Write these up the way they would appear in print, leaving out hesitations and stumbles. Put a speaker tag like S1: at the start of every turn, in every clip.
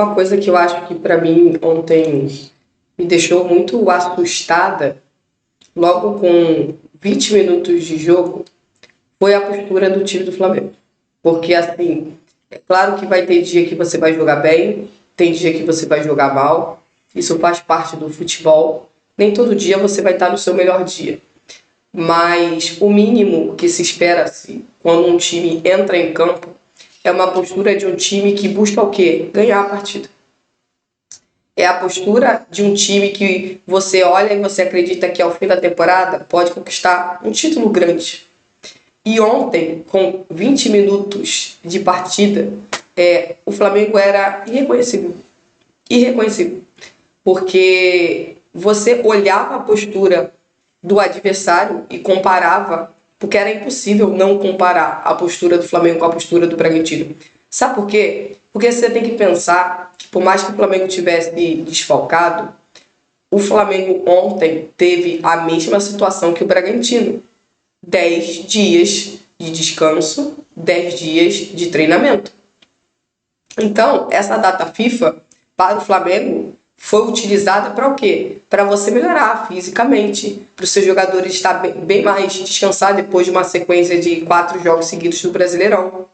S1: Uma coisa que eu acho que para mim ontem me deixou muito assustada, logo com 20 minutos de jogo, foi a postura do time do Flamengo. Porque assim, é claro que vai ter dia que você vai jogar bem, tem dia que você vai jogar mal, isso faz parte do futebol. Nem todo dia você vai estar no seu melhor dia. Mas o mínimo que se espera-se quando um time entra em campo é uma postura de um time que busca o quê? Ganhar a partida. É a postura de um time que você olha e você acredita que ao fim da temporada pode conquistar um título grande. E ontem, com 20 minutos de partida, o Flamengo era irreconhecível. Irreconhecível. Porque você olhava a postura do adversário e comparava, porque era impossível não comparar a postura do Flamengo com a postura do Bragantino. Sabe por quê? Porque você tem que pensar que por mais que o Flamengo tivesse desfalcado, o Flamengo ontem teve a mesma situação que o Bragantino. 10 dias de descanso, 10 dias de treinamento. Então, essa data FIFA para o Flamengo foi utilizada para o quê? Para você melhorar fisicamente, para os seus jogadores estar bem mais descansados depois de uma sequência de 4 jogos seguidos do Brasileirão.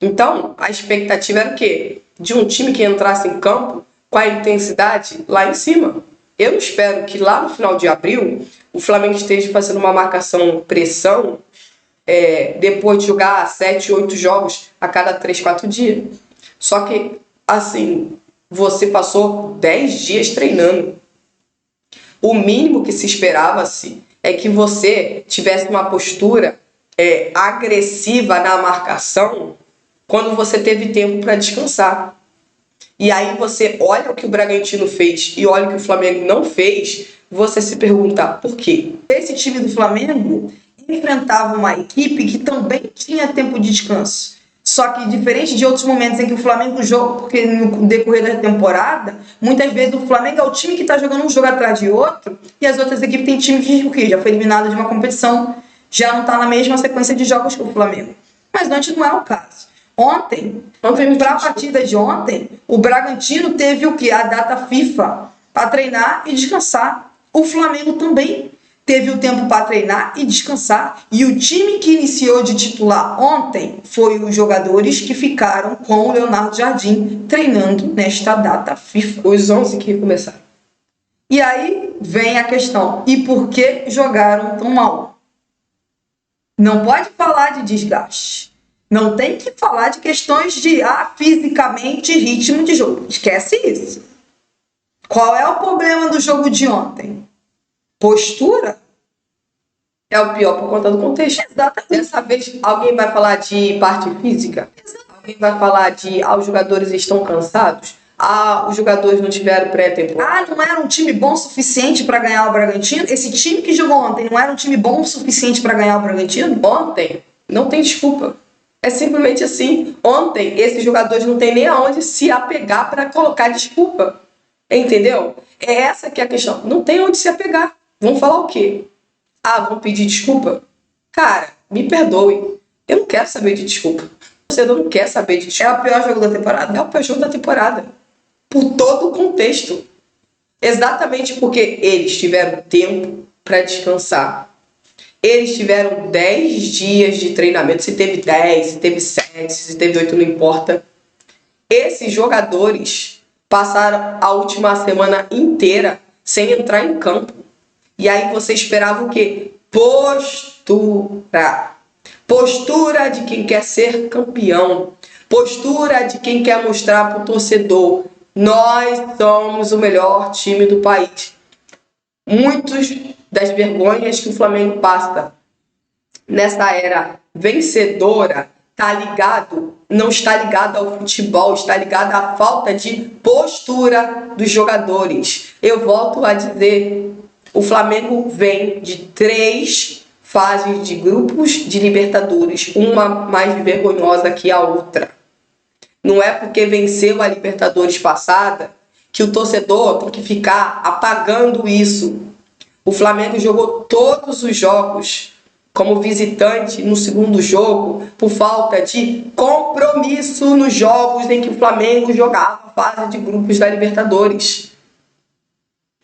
S1: Então, a expectativa era o quê? De um time que entrasse em campo com a intensidade lá em cima. Eu espero que lá no final de abril o Flamengo esteja fazendo uma marcação-pressão depois de jogar 7, 8 jogos a cada 3, 4 dias. Só que, assim, você passou 10 dias treinando. O mínimo que se esperava-se é que você tivesse uma postura agressiva na marcação quando você teve tempo para descansar. E aí você olha o que o Bragantino fez e olha o que o Flamengo não fez, você se pergunta por quê?
S2: Esse time do Flamengo enfrentava uma equipe que também tinha tempo de descanso. Só que diferente de outros momentos em que o Flamengo joga, porque no decorrer da temporada, muitas vezes o Flamengo é o time que está jogando um jogo atrás de outro e as outras equipes têm time que já foi eliminado de uma competição, já não está na mesma sequência de jogos que o Flamengo. Mas antes não é o caso. Ontem para a partida de ontem, o Bragantino teve o que? A data FIFA para treinar e descansar. O Flamengo também teve o tempo para treinar e descansar. E o time que iniciou de titular ontem foi os jogadores que ficaram com o Leonardo Jardim treinando nesta data FIFA.
S1: Os 11 que começaram.
S2: E aí vem a questão, e por que jogaram tão mal? Não pode falar de desgaste. Não tem que falar de questões de fisicamente ritmo de jogo. Esquece isso. Qual é o problema do jogo de ontem? Postura?
S1: É o pior por conta do contexto.
S2: Exatamente.
S1: Dessa vez, alguém vai falar de parte física? Alguém vai falar de os jogadores estão cansados? Os jogadores não tiveram pré-temporada?
S2: Não era um time bom o suficiente para ganhar o Bragantino? Esse time que jogou ontem não era um time bom o suficiente para ganhar o Bragantino?
S1: Ontem não tem desculpa. É simplesmente assim. Ontem, esses jogadores não têm nem aonde se apegar para colocar desculpa. Entendeu? É essa que é a questão. Não tem onde se apegar. Vão falar o quê? Vão pedir desculpa? Cara, me perdoe. Eu não quero saber de desculpa. Você não quer saber de desculpa.
S2: É o pior jogo da temporada?
S1: É o pior jogo da temporada. Por todo o contexto. Exatamente porque eles tiveram tempo para descansar. Eles tiveram 10 dias de treinamento. Se teve 10, se teve 7, se teve 8, não importa. Esses jogadores passaram a última semana inteira sem entrar em campo. E aí você esperava o quê? Postura. Postura de quem quer ser campeão. Postura de quem quer mostrar para o torcedor: nós somos o melhor time do país. Muitas das vergonhas que o Flamengo passa nessa era vencedora não está ligado ao futebol, está ligado à falta de postura dos jogadores. Eu volto a dizer, o Flamengo vem de 3 fases de grupos de Libertadores, uma mais vergonhosa que a outra. Não é porque venceu a Libertadores passada que o torcedor tem que ficar apagando isso. O Flamengo jogou todos os jogos como visitante no segundo jogo por falta de compromisso nos jogos em que o Flamengo jogava a fase de grupos da Libertadores.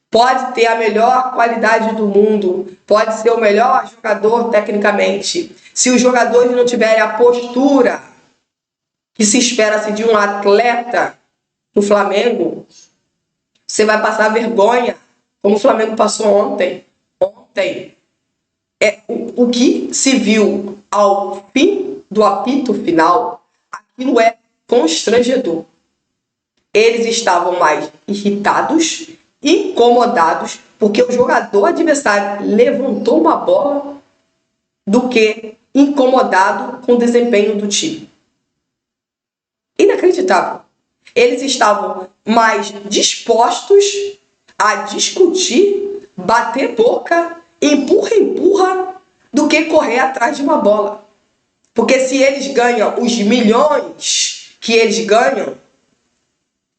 S1: Pode ter a melhor qualidade do mundo, pode ser o melhor jogador tecnicamente. Se os jogadores não tiverem a postura que se espera-se de um atleta no Flamengo, você vai passar vergonha, como o Flamengo passou ontem. O que se viu ao fim do apito final, aquilo é constrangedor. Eles estavam mais irritados, incomodados, porque o jogador adversário levantou uma bola, do que incomodado com o desempenho do time. Inacreditável. Eles estavam mais dispostos a discutir, bater boca, empurra, do que correr atrás de uma bola. Porque se eles ganham os milhões que eles ganham,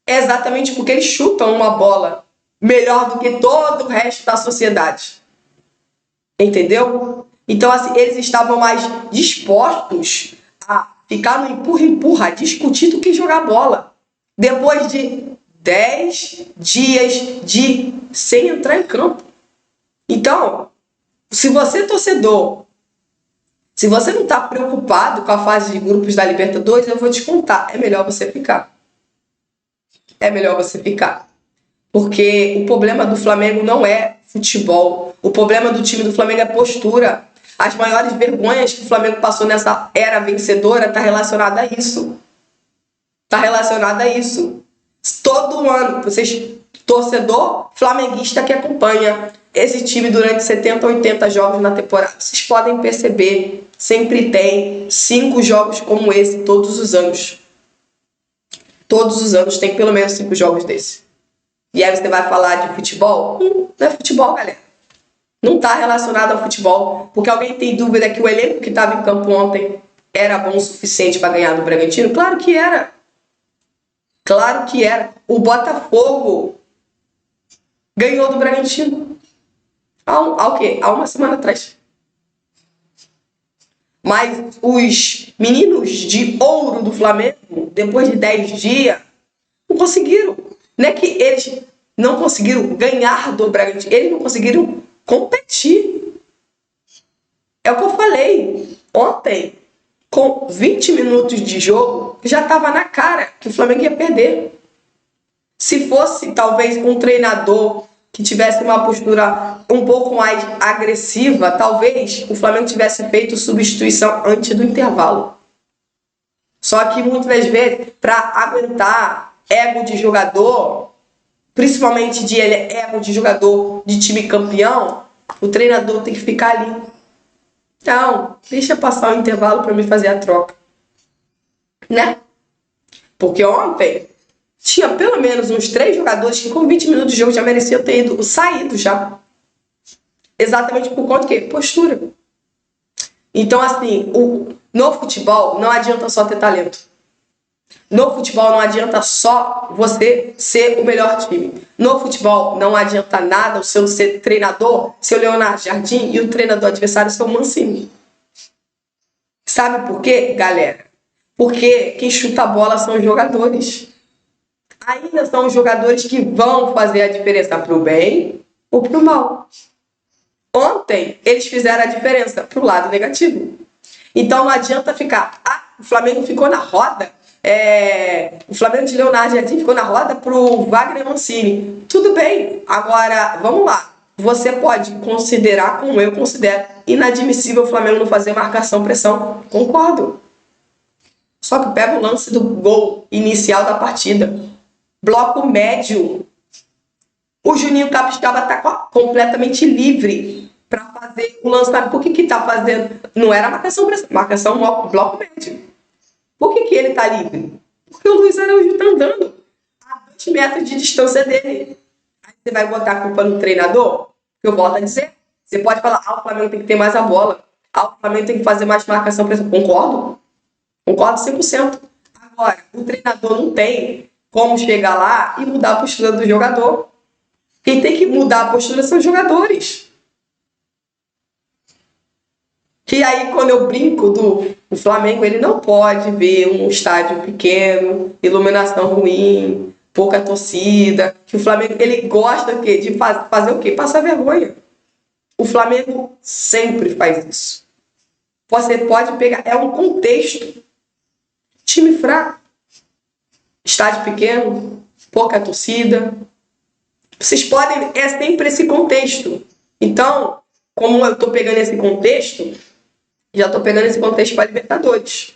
S1: é exatamente porque eles chutam uma bola melhor do que todo o resto da sociedade. Entendeu? Então, assim, eles estavam mais dispostos a ficar no empurra, a discutir do que jogar bola. Depois de 10 dias sem entrar em campo. Então, se você é torcedor, se você não está preocupado com a fase de grupos da Libertadores, eu vou te contar, é melhor você ficar. É melhor você ficar. Porque o problema do Flamengo não é futebol. O problema do time do Flamengo é postura. As maiores vergonhas que o Flamengo passou nessa era vencedora está relacionada a isso. Está relacionada a isso. Todo ano, vocês, torcedor flamenguista que acompanha esse time durante 70, 80 jogos na temporada, vocês podem perceber, sempre tem 5 jogos como esse todos os anos. Todos os anos tem pelo menos 5 jogos desse. E aí você vai falar de futebol? Não é futebol, galera. Não está relacionado ao futebol. Porque alguém tem dúvida que o elenco que estava em campo ontem era bom o suficiente para ganhar do Bragantino? Claro que era. Claro que era. O Botafogo ganhou do Bragantino. Há quê? Há uma semana atrás. Mas os meninos de ouro do Flamengo, depois de 10 dias, não conseguiram. Não é que eles não conseguiram ganhar do Bragantino, eles não conseguiram competir. É o que eu falei ontem. Com 20 minutos de jogo, já estava na cara que o Flamengo ia perder. Se fosse, talvez, um treinador que tivesse uma postura um pouco mais agressiva, talvez o Flamengo tivesse feito substituição antes do intervalo. Só que, muitas das vezes, para aguentar ego de jogador, principalmente de ego de jogador de time campeão, o treinador tem que ficar ali. Então, deixa passar o intervalo para me fazer a troca. Né? Porque ontem tinha pelo menos uns 3 jogadores que com 20 minutos de jogo já mereciam ter saído já. Exatamente por conta do quê? Postura. Então, assim, no futebol não adianta só ter talento. No futebol não adianta só você ser o melhor time. No futebol não adianta nada o seu ser treinador, seu Leonardo Jardim, e o treinador adversário seu Mancini. Sabe por quê, galera? Porque quem chuta a bola são os jogadores. Ainda são os jogadores que vão fazer a diferença para o bem ou para o mal. Ontem eles fizeram a diferença para o lado negativo. Então não adianta ficar... o Flamengo ficou na roda. O Flamengo de Leonardo Jardim ficou na roda pro Wagner Mancini. Tudo bem, agora vamos lá. Você pode considerar, como eu considero, inadmissível o Flamengo não fazer marcação-pressão. Concordo. Só que pega o lance do gol inicial da partida. Bloco médio. O Juninho Capixaba está completamente livre para fazer o lançamento. Por que está fazendo? Não era marcação-pressão, marcação bloco médio. Por que ele está livre? Porque o Luiz Araújo está andando a 2 metros de distância dele. Aí você vai botar a culpa no treinador? Que eu volto a dizer. Você pode falar, o Flamengo tem que ter mais a bola. O Flamengo tem que fazer mais marcação. Concordo? Concordo 100%. Agora, o treinador não tem como chegar lá e mudar a postura do jogador. Quem tem que mudar a postura são os jogadores. E aí, quando eu brinco o Flamengo, ele não pode ver um estádio pequeno, iluminação ruim, pouca torcida. Que o Flamengo, ele gosta o quê? De fazer o quê? Passar vergonha. O Flamengo sempre faz isso. Você pode pegar, é um contexto. Time fraco, estádio pequeno, pouca torcida. Vocês podem, é sempre esse contexto. Então, como eu estou pegando esse contexto, já estou pegando esse contexto para Libertadores.